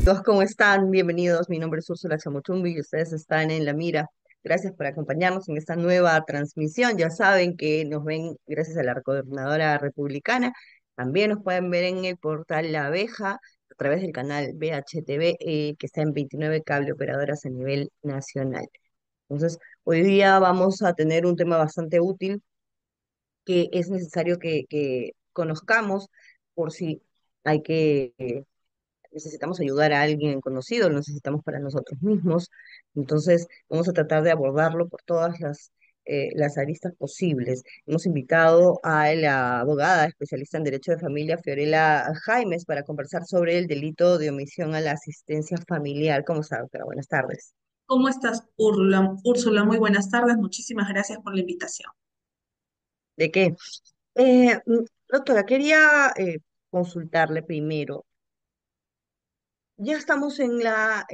Todos, ¿cómo están? Bienvenidos. Mi nombre es Úrsula Chamochumbi y ustedes están en La Mira. Gracias por acompañarnos en esta nueva transmisión. Ya saben que nos ven gracias a la coordinadora republicana. También nos pueden ver en el portal La Abeja a través del canal BHTV, que está en 29 cable operadoras a nivel nacional. Entonces, hoy día vamos a tener un tema bastante útil que es necesario que conozcamos por si hay que necesitamos ayudar a alguien conocido, lo necesitamos para nosotros mismos. Entonces, vamos a tratar de abordarlo por todas las aristas posibles. Hemos invitado a la abogada especialista en Derecho de Familia, Fiorella Jaimes, para conversar sobre el delito de omisión a la asistencia familiar. ¿Cómo está, doctora? Buenas tardes. ¿Cómo estás, Úrsula? Úrsula, muy buenas tardes. Muchísimas gracias por la invitación. ¿De qué? Eh, mm, Doctora, quería consultarle primero. Ya estamos en la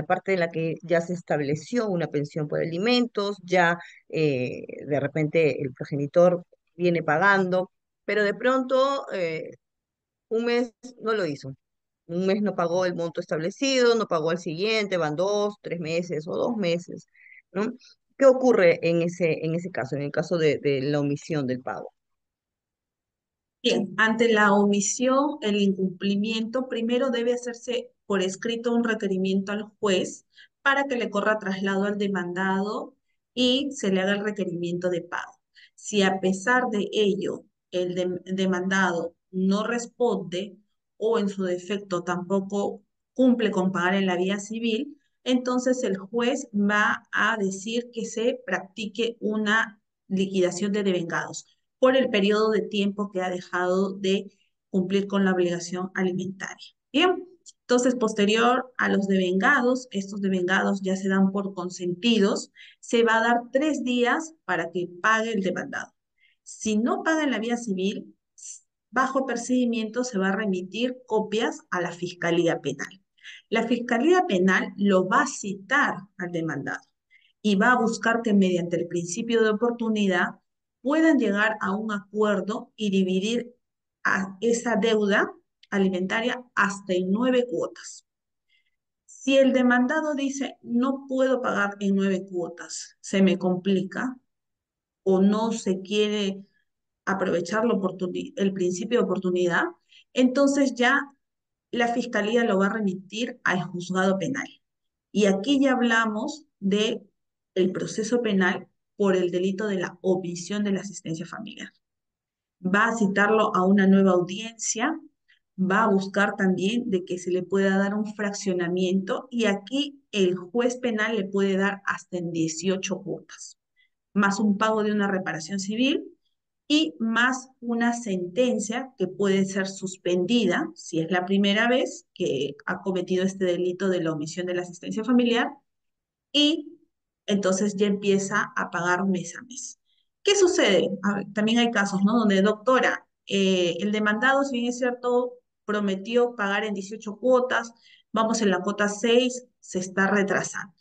parte en la que ya se estableció una pensión por alimentos, ya de repente el progenitor viene pagando, pero de pronto un mes no lo hizo. Un mes no pagó el monto establecido, no pagó al siguiente, van 2, 3 meses o 2 meses, ¿no? ¿Qué ocurre en ese caso, en el caso de la omisión del pago? Bien, ante la omisión, el incumplimiento, primero debe hacerse por escrito un requerimiento al juez para que le corra traslado al demandado y se le haga el requerimiento de pago. Si a pesar de ello el demandado no responde o en su defecto tampoco cumple con pagar en la vía civil, entonces el juez va a decir que se practique una liquidación de devengados por el periodo de tiempo que ha dejado de cumplir con la obligación alimentaria. Bien, entonces posterior a los devengados, estos devengados ya se dan por consentidos, se va a dar 3 días para que pague el demandado. Si no paga en la vía civil, bajo procedimiento se va a remitir copias a la Fiscalía Penal. La Fiscalía Penal lo va a citar al demandado y va a buscar que mediante el principio de oportunidad puedan llegar a un acuerdo y dividir a esa deuda alimentaria hasta en 9 cuotas. Si el demandado dice, no puedo pagar en 9 cuotas, se me complica o no se quiere aprovechar el principio de oportunidad, entonces ya la fiscalía lo va a remitir al juzgado penal. Y aquí ya hablamos de el proceso penal por el delito de la omisión de la asistencia familiar. Va a citarlo a una nueva audiencia, va a buscar también de que se le pueda dar un fraccionamiento y aquí el juez penal le puede dar hasta en 18 cuotas, más un pago de una reparación civil y más una sentencia que puede ser suspendida si es la primera vez que ha cometido este delito de la omisión de la asistencia familiar y entonces ya empieza a pagar mes a mes. ¿Qué sucede? A ver, también hay casos, ¿no? Donde, doctora, el demandado, si bien es cierto, prometió pagar en 18 cuotas, vamos en la cuota 6, se está retrasando.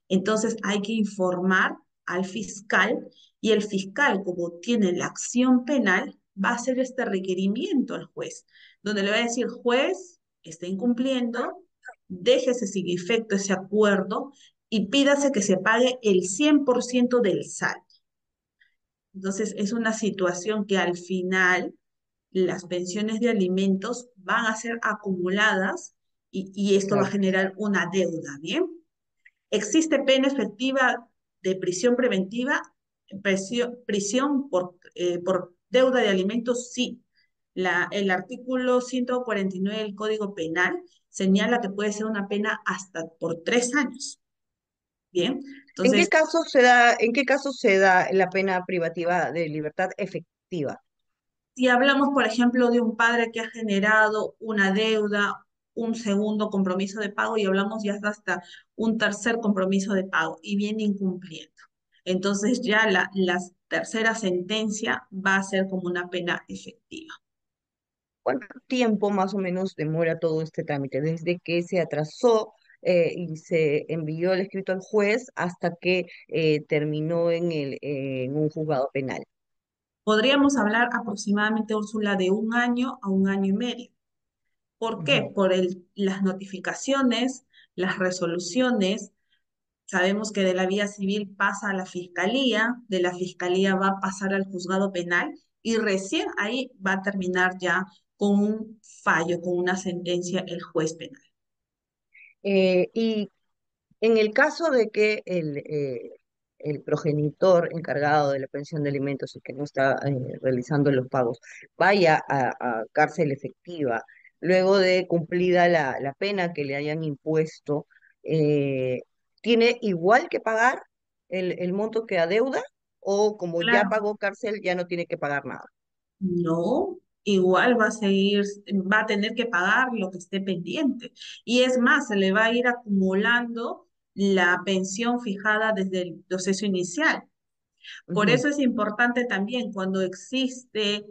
Entonces hay que informar al fiscal y el fiscal, como tiene la acción penal, va a hacer este requerimiento al juez, donde le va a decir, juez, está incumpliendo, déjese sin efecto ese acuerdo y pídase que se pague el 100% del saldo. Entonces es una situación que al final las pensiones de alimentos van a ser acumuladas y esto va a Claro. generar una deuda, ¿bien? ¿Existe pena efectiva de prisión preventiva? Prisión por deuda de alimentos, sí. El artículo 149 del Código Penal señala que puede ser una pena hasta por 3 años. Bien, entonces, En qué caso se da la pena privativa de libertad efectiva? si hablamos, por ejemplo, de un padre que ha generado una deuda, un segundo compromiso de pago y hablamos ya hasta un tercer compromiso de pago y viene incumpliendo. Entonces ya la tercera sentencia va a ser como una pena efectiva. ¿Cuánto tiempo más o menos demora todo este trámite? Desde que se atrasó y se envió el escrito al juez hasta que terminó en un juzgado penal. Podríamos hablar aproximadamente, Úrsula, de 1 año a 1 año y medio. ¿Por qué? Ujú. Por las notificaciones, las resoluciones. Sabemos que de la vía civil pasa a la fiscalía, de la fiscalía va a pasar al juzgado penal y recién ahí va a terminar ya con un fallo, con una sentencia el juez penal. Y en el caso de que el progenitor encargado de la pensión de alimentos y que no está realizando los pagos vaya a cárcel efectiva, luego de cumplida la pena que le hayan impuesto, eh, ¿tiene igual que pagar el monto que adeuda o como ya Claro, pagó cárcel ya no tiene que pagar nada? no, igual va a seguir, va a tener que pagar lo que esté pendiente. Y es más, se le va a ir acumulando la pensión fijada desde el proceso inicial. Por Ujú. eso es importante también cuando existe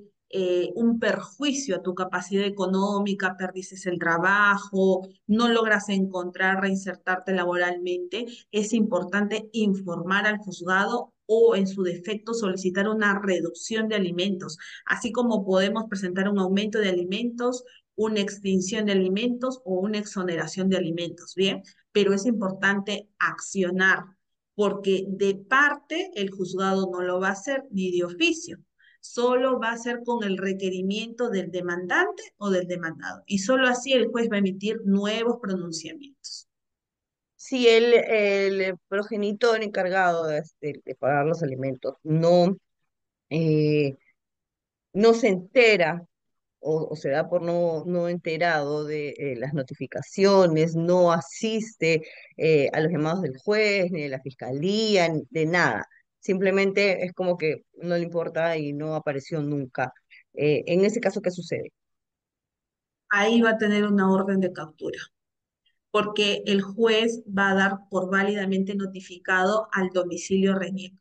un perjuicio a tu capacidad económica, perdiste el trabajo, no logras encontrar, reinsertarte laboralmente, es importante informar al juzgado o en su defecto solicitar una reducción de alimentos, así como podemos presentar un aumento de alimentos, una extinción de alimentos o una exoneración de alimentos, ¿bien? Pero es importante accionar porque de parte el juzgado no lo va a hacer ni de oficio, solo va a ser con el requerimiento del demandante o del demandado, y solo así el juez va a emitir nuevos pronunciamientos. Si el progenitor encargado de pagar los alimentos eh, no se entera o se da por no enterado de las notificaciones, no asiste a los llamados del juez, ni de la fiscalía, ni de nada. Simplemente es como que no le importa y no apareció nunca. En ese caso, ¿qué sucede? Ahí va a tener una orden de captura, porque el juez va a dar por válidamente notificado al domicilio reniego.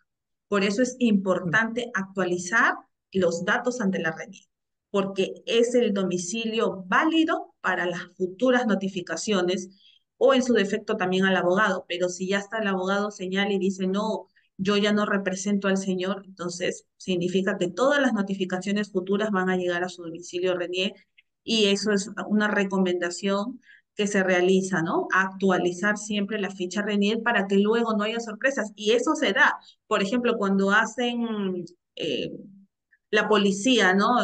Por eso es Mm. importante actualizar los datos ante la reniego, porque es el domicilio válido para las futuras notificaciones o en su defecto también al abogado. Pero si ya está el abogado señala y dice, no, yo ya no represento al señor, entonces significa que todas las notificaciones futuras van a llegar a su domicilio reniego y eso es una recomendación que se realiza, ¿no? Actualizar siempre la ficha RENIEC para que luego no haya sorpresas. Y eso se da, por ejemplo, cuando hacen eh, la policía, ¿no?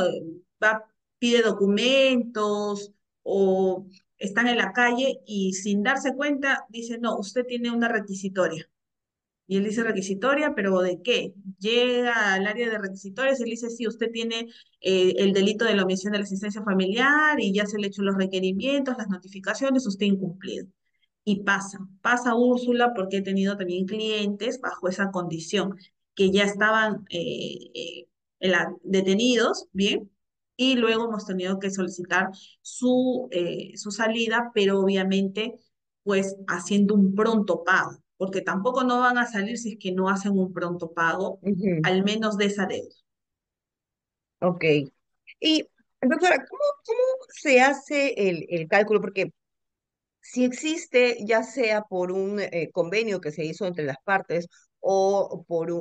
Va, pide documentos o están en la calle y sin darse cuenta dice, no, usted tiene una requisitoria. Y él dice requisitoria, pero ¿de qué? Llega al área de requisitorias y él dice, sí, usted tiene el delito de la omisión de la asistencia familiar y ya se le echó los requerimientos, las notificaciones, usted incumplido. Y pasa Úrsula porque he tenido también clientes bajo esa condición, que ya estaban detenidos, ¿bien? Y luego hemos tenido que solicitar su salida, pero obviamente pues haciendo un pronto pago, porque tampoco no van a salir si es que no hacen un pronto pago, Ujú. al menos de esa deuda. Ok. Y, doctora, ¿cómo se hace el cálculo? Porque si existe, ya sea por un convenio que se hizo entre las partes o por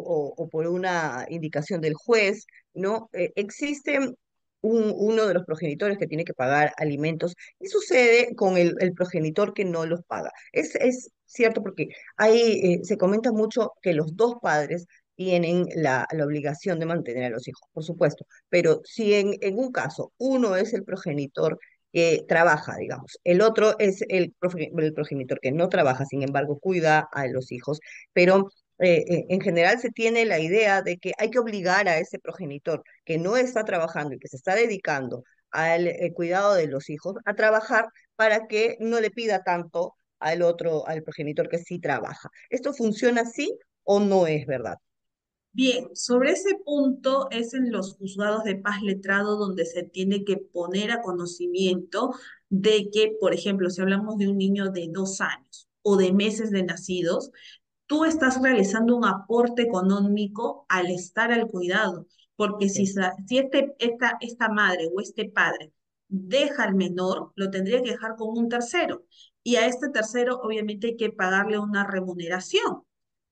una indicación del juez, ¿no? Existe uno de los progenitores que tiene que pagar alimentos y sucede con el progenitor que no los paga. Es cierto porque se comenta mucho que los dos padres tienen la obligación de mantener a los hijos, por supuesto, pero si en un caso uno es el progenitor, que trabaja, digamos. El otro es el progenitor que no trabaja, sin embargo, cuida a los hijos, pero en general se tiene la idea de que hay que obligar a ese progenitor que no está trabajando y que se está dedicando al cuidado de los hijos a trabajar para que no le pida tanto al otro, al progenitor que sí trabaja. ¿Esto funciona así o no es verdad? Bien, sobre ese punto es en los juzgados de paz letrado donde se tiene que poner a conocimiento de que, por ejemplo, si hablamos de un niño de 2 años o de meses de nacidos, tú estás realizando un aporte económico al estar al cuidado, porque Sí. si esta madre o este padre deja al menor, lo tendría que dejar con un tercero, y a este tercero obviamente hay que pagarle una remuneración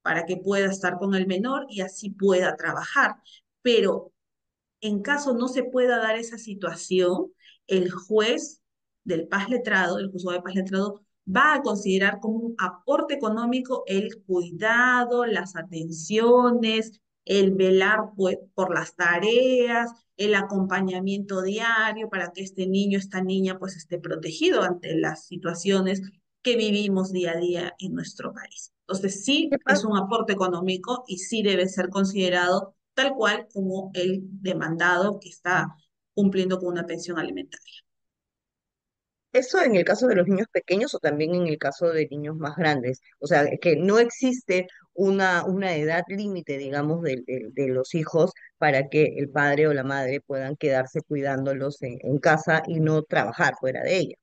para que pueda estar con el menor y así pueda trabajar. Pero en caso no se pueda dar esa situación, el juez del paz letrado, el juzgado de paz letrado, va a considerar como un aporte económico el cuidado, las atenciones, el velar pues, por las tareas, el acompañamiento diario para que este niño, esta niña, pues esté protegido ante las situaciones que vivimos día a día en nuestro país. Entonces, ¿Qué sí es pasa? un aporte económico y sí debe ser considerado tal cual como el demandado que está cumpliendo con una pensión alimentaria. ¿Eso en el caso de los niños pequeños o también en el caso de niños más grandes? O sea, que no existe una edad límite, digamos, de los hijos para que el padre o la madre puedan quedarse cuidándolos en casa y no trabajar fuera de ella.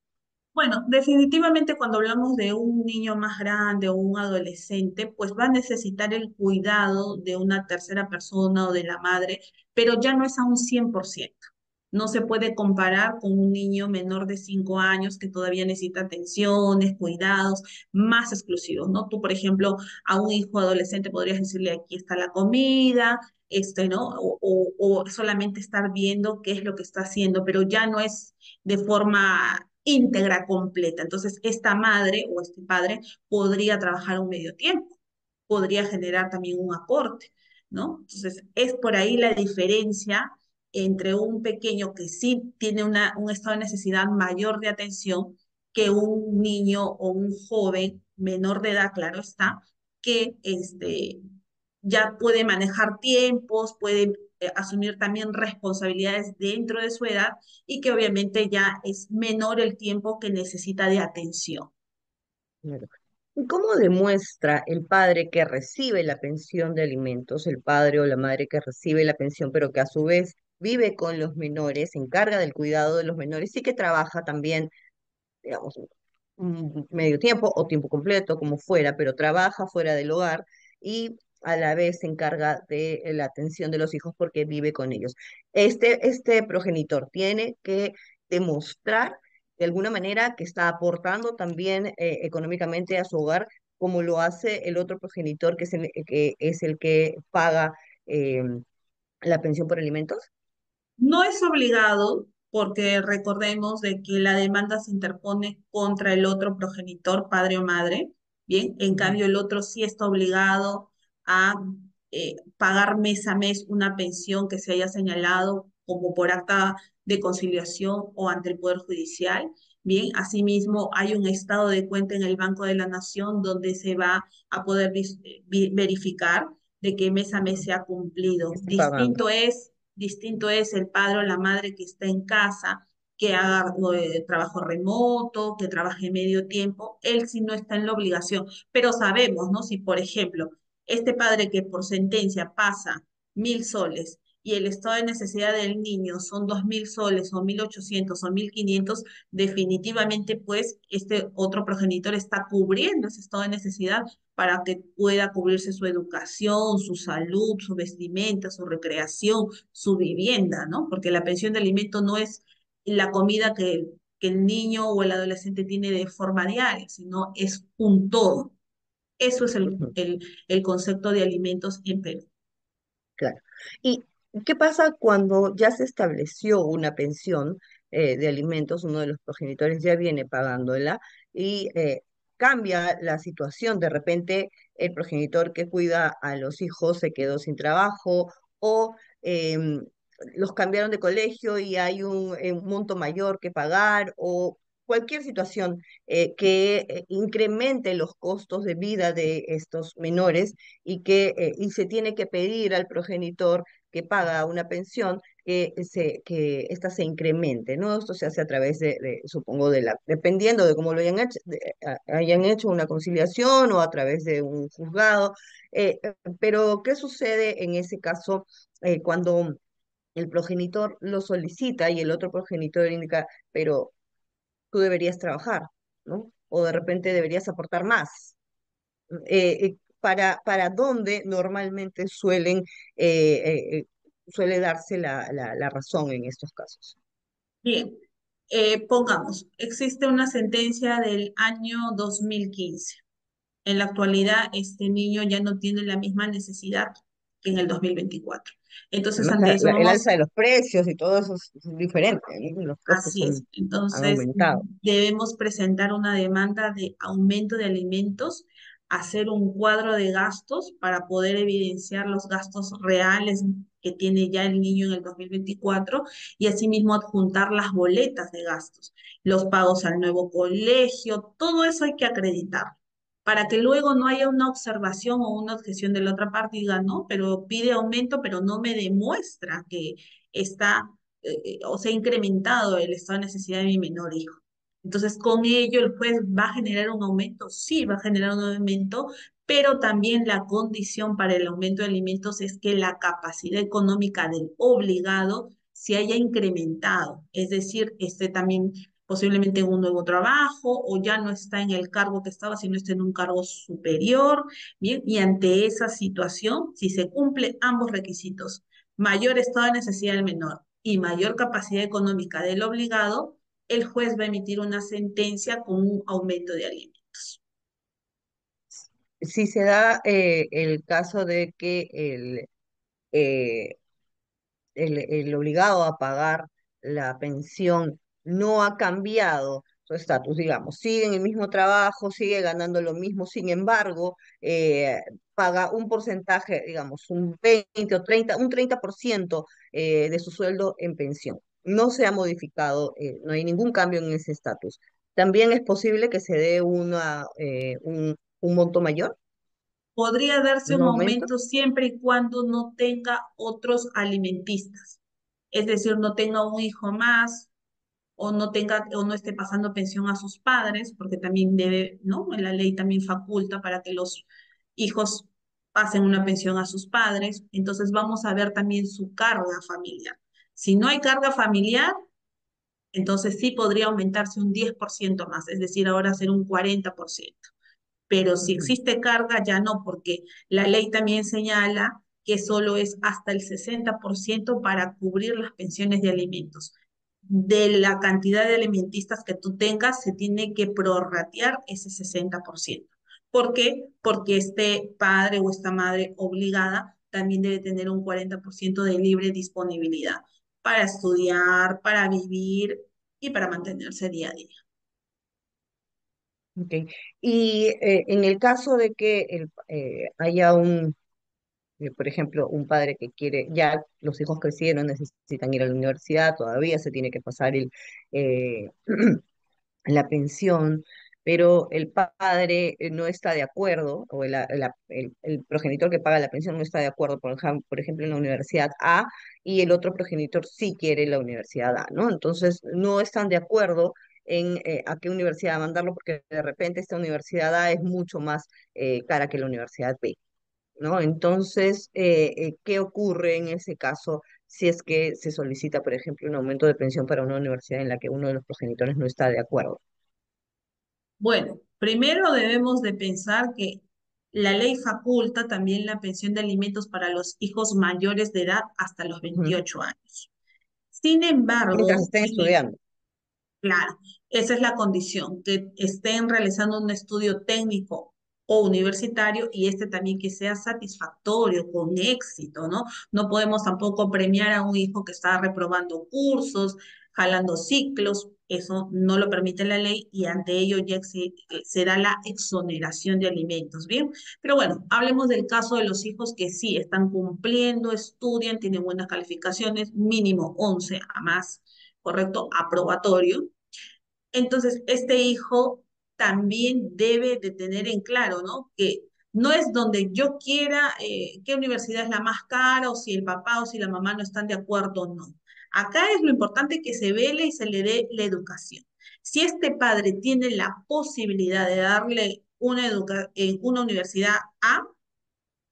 Bueno, definitivamente cuando hablamos de un niño más grande o un adolescente, pues va a necesitar el cuidado de una tercera persona o de la madre, pero ya no es a un 100%. No se puede comparar con un niño menor de 5 años que todavía necesita atenciones, cuidados más exclusivos, ¿no? Tú, por ejemplo, a un hijo adolescente podrías decirle, aquí está la comida, ¿no? O solamente estar viendo qué es lo que está haciendo, pero ya no es de forma íntegra, completa. Entonces, esta madre o este padre podría trabajar un medio tiempo, podría generar también un aporte, ¿no? Entonces, es por ahí la diferencia entre un pequeño que sí tiene un estado de necesidad mayor de atención que un niño o un joven menor de edad, claro está, que ya puede manejar tiempos, puede asumir también responsabilidades dentro de su edad y que obviamente ya es menor el tiempo que necesita de atención. Claro. ¿Y cómo demuestra el padre que recibe la pensión de alimentos, el padre o la madre que recibe la pensión, pero que a su vez vive con los menores, se encarga del cuidado de los menores y que trabaja también, digamos, un medio tiempo o tiempo completo, como fuera, pero trabaja fuera del hogar y a la vez se encarga de la atención de los hijos porque vive con ellos? Este progenitor tiene que demostrar de alguna manera que está aportando también económicamente a su hogar, como lo hace el otro progenitor que es el que paga eh, la pensión por alimentos. No es obligado porque recordemos de que la demanda se interpone contra el otro progenitor, padre o madre, ¿bien? En Ujú. cambio, el otro sí está obligado a pagar mes a mes una pensión que se haya señalado como por acta de conciliación o ante el Poder Judicial. Bien, asimismo, hay un estado de cuenta en el Banco de la Nación donde se va a poder verificar de que mes a mes Ujú. se ha cumplido. Está pagando. Distinto es el padre o la madre que está en casa, que haga trabajo remoto, que trabaje medio tiempo, él sí no está en la obligación. Pero sabemos, ¿no? Si, por ejemplo, este padre que por sentencia pasa 1.000 soles y el estado de necesidad del niño son 2.000 soles o 1.800 o 1.500, definitivamente pues este otro progenitor está cubriendo ese estado de necesidad para que pueda cubrirse su educación, su salud, su vestimenta, su recreación, su vivienda, ¿no? Porque la pensión de alimento no es la comida que el niño o el adolescente tiene de forma diaria, sino es un todo. Eso es Ujú. el concepto de alimentos en Perú. Claro. ¿Y qué pasa cuando ya se estableció una pensión de alimentos, uno de los progenitores ya viene pagándola y cambia la situación? De repente el progenitor que cuida a los hijos se quedó sin trabajo o los cambiaron de colegio y hay un monto mayor que pagar o cualquier situación que incremente los costos de vida de estos menores y se tiene que pedir al progenitor que paga una pensión que ésta se incremente, ¿no? Esto se hace a través supongo, dependiendo de cómo lo hayan hecho una conciliación o a través de un juzgado. Pero, ¿qué sucede en ese caso cuando el progenitor lo solicita y el otro progenitor indica, pero tú deberías trabajar, ¿no? O de repente deberías aportar más? ¿Para dónde normalmente suele darse la razón en estos casos? Bien, pongamos, existe una sentencia del año 2015. En la actualidad, este niño ya no tiene la misma necesidad que en el 2024. Entonces, Además, ante eso el vamos. alza de los precios y todo eso es diferente, ¿no? Los costos Así es. han Entonces, aumentado. debemos presentar una demanda de aumento de alimentos, hacer un cuadro de gastos para poder evidenciar los gastos reales que tiene ya el niño en el 2024 y asimismo adjuntar las boletas de gastos, los pagos al nuevo colegio, todo eso hay que acreditar para que luego no haya una observación o una objeción de la otra parte y diga, no, pero pide aumento, pero no me demuestra que está o se ha incrementado el estado de necesidad de mi menor hijo. Entonces, con ello, el juez va a generar un aumento, sí, va a generar un aumento, pero también la condición para el aumento de alimentos es que la capacidad económica del obligado se haya incrementado, es decir, esté también posiblemente en un nuevo trabajo o ya no está en el cargo que estaba, sino está en un cargo superior, bien, y ante esa situación, si se cumplen ambos requisitos, mayor estado de necesidad del menor y mayor capacidad económica del obligado, el juez va a emitir una sentencia con un aumento de alimentos. Si se da el caso de que eh, el obligado a pagar la pensión no ha cambiado su estatus, digamos, sigue en el mismo trabajo, sigue ganando lo mismo, sin embargo, paga un porcentaje, digamos, un 20 o 30, un 30% de su sueldo en pensión. No se ha modificado, no hay ningún cambio en ese estatus. También es posible que se dé un monto mayor, Podría darse un un aumento. aumento siempre y cuando no tenga otros alimentistas, es decir, no tenga un hijo más o no tenga o no esté pasando pensión a sus padres, porque también debe, ¿no? La ley también faculta para que los hijos pasen una pensión a sus padres. Entonces vamos a ver también su carga familiar. Si no hay carga familiar, entonces sí podría aumentarse un 10% más, es decir, ahora ser un 40%. Pero si Ujú. existe carga, ya no, porque la ley también señala que solo es hasta el 60% para cubrir las pensiones de alimentos. De la cantidad de alimentistas que tú tengas, se tiene que prorratear ese 60%. ¿Por qué? Porque este padre o esta madre obligada también debe tener un 40% de libre disponibilidad para estudiar, para vivir y para mantenerse día a día. Ok. Y en el caso de que haya por ejemplo, un padre que quiere, ya los hijos crecieron, necesitan ir a la universidad, todavía se tiene que pasar eh, la pensión, pero el padre no está de acuerdo, o el progenitor que paga la pensión no está de acuerdo, por ejemplo, en la universidad A, y el otro progenitor sí quiere la universidad A, ¿no? Entonces, no están de acuerdo en a qué universidad mandarlo, porque de repente esta universidad A es mucho más cara que la universidad B. ¿No? Entonces, ¿qué ocurre en ese caso si es que se solicita, por ejemplo, un aumento de pensión para una universidad en la que uno de los progenitores no está de acuerdo? Bueno, primero debemos de pensar que la ley faculta también la pensión de alimentos para los hijos mayores de edad hasta los Ujú. 28 años. Sin Mientras embargo, estén estudiando. claro, esa es la condición, que estén realizando un estudio técnico o universitario y este también que sea satisfactorio, con éxito, ¿no? No podemos tampoco premiar a un hijo que está reprobando cursos, jalando ciclos, eso no lo permite la ley y ante ello ya se da la exoneración de alimentos, ¿bien? Pero bueno, hablemos del caso de los hijos que sí están cumpliendo, estudian, tienen buenas calificaciones, mínimo 11 a más, ¿correcto? Aprobatorio. Entonces, este hijo también debe de tener en claro, ¿no? Que no es donde yo quiera, qué universidad es la más cara o si el papá o si la mamá no están de acuerdo, no. Acá es lo importante que se vele y se le dé la educación. Si este padre tiene la posibilidad de darle una universidad A,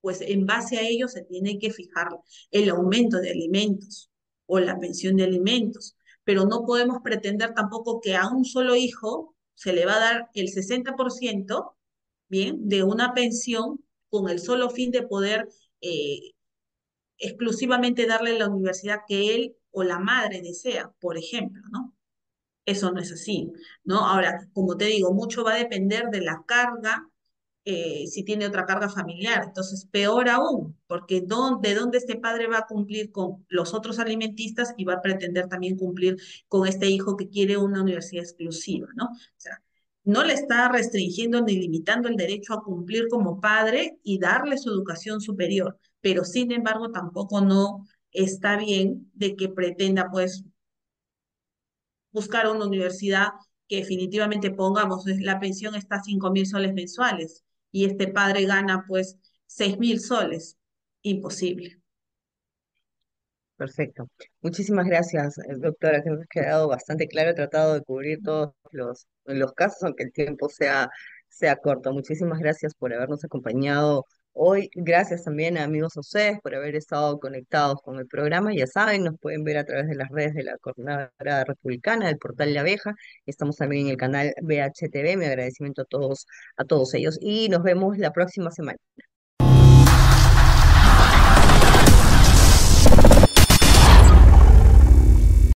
pues en base a ello se tiene que fijar el aumento de alimentos o la pensión de alimentos, pero no podemos pretender tampoco que a un solo hijo se le va a dar el 60%, bien, de una pensión con el solo fin de poder eh, exclusivamente darle la universidad que él o la madre desea, por ejemplo, ¿no? Eso no es así, ¿no? Ahora, como te digo, mucho va a depender de la carga si tiene otra carga familiar. Entonces, peor aún, porque ¿de dónde este padre va a cumplir con los otros alimentistas y va a pretender también cumplir con este hijo que quiere una universidad exclusiva, ¿no? O sea, no le está restringiendo ni limitando el derecho a cumplir como padre y darle su educación superior, pero sin embargo tampoco no está bien de que pretenda pues buscar una universidad que definitivamente pongamos, la pensión está a 5.000 soles mensuales y este padre gana pues 6.000 soles. Imposible. Perfecto. Muchísimas gracias, doctora, que nos ha quedado bastante claro. He tratado de cubrir todos los casos, aunque el tiempo sea corto. Muchísimas gracias por habernos acompañado hoy. Gracias también a amigos ustedes por haber estado conectados con el programa. Ya saben, nos pueden ver a través de las redes de la Coordinadora Republicana, del portal La Abeja. Estamos también en el canal BHTV. Mi agradecimiento a todos ellos y nos vemos la próxima semana.